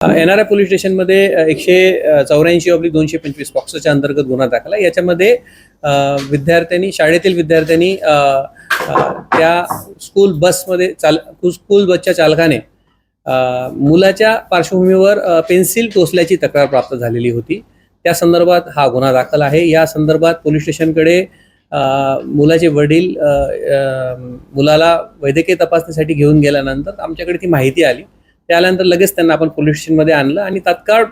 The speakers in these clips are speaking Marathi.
NRI पोलीस स्टेशनमध्ये 184/225 पॉक्सोच्या अंतर्गत गुन्हा दाखल आहे। याच्यामध्ये शाळेतील विद्यार्थ्यांनी त्या स्कूल बसच्या चालकाने मुलाच्या पार्श्वभूमीवर पेन्सिल टोचल्याची तक्रार प्राप्त झालेली होती। त्या संदर्भात हा गुन्हा दाखल आहे। या संदर्भात पोलीस स्टेशनकडे मुलाचे वडील मुलाला वैद्यकीय तपासणीसाठी घेऊन गेल्यानंतर आमच्याकडे ती माहिती आली। त्यानंतर लगेच त्यांना आपण पोलीस स्टेशनमध्ये आणलं आणि तात्काळ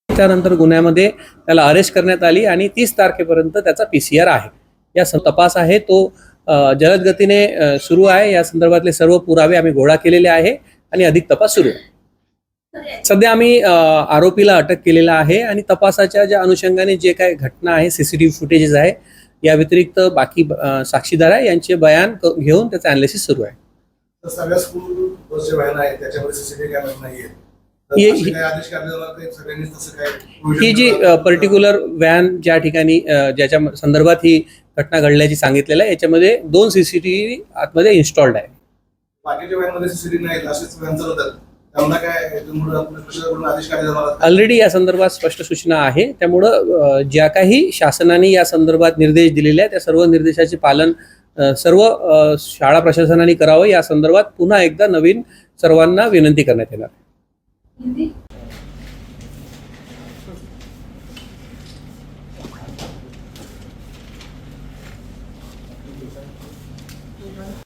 त्यानंतर गुन्ह्यामध्ये त्याला अरेस्ट करण्यात आली आणि 30 तारखेपर्यंत त्याचा PCR आहे। या तपास आहे तो जलद गतीने सुरू आहे। या संदर्भातले सर्व पुरावे आम्ही गोळा केलेले आहे आणि अधिक तपास सुरू आहे। सध्या आम्ही आरोपीला अटक केलेला आहे आणि तपासाच्या ज्या अनुषंगाने जे काही घटना आहे, सीसीटीव्ही फुटेजेस आहे, या व्यतिरिक्त बाकी साक्षीदार आहे यांचे बयान घेऊन त्याचं अनालिसिस सुरू आहे। सगळ्या स्कूल बसचे व्हॅन आहेत त्याच्यामध्ये सीसीटीव्ही कॅमेरा नाहीये। ही जी पर्टिक्युलर व्हॅन ज्या ठिकाणी ज्याच्या संदर्भात ही घटना घडल्याची सांगितलेलं आहे, याच्यामध्ये 2 सीसीटीव्ही आतमध्ये इन्स्टॉल्ड आहे। बाकीच्या व्हॅनमध्ये सीसीटीव्ही नाही, असेच व्हॅन चालवतात। ऑलरेडी या संदर्भात स्पष्ट सूचना आहे। त्यामुळे ज्या काही शासनाने या संदर्भात निर्देश दिलेले आहेत त्या सर्व निर्देशाचे पालन सर्व शाळा प्रशासनाने करावं। या संदर्भात पुन्हा एकदा नवीन सर्वांना विनंती करण्यात येणार आहे।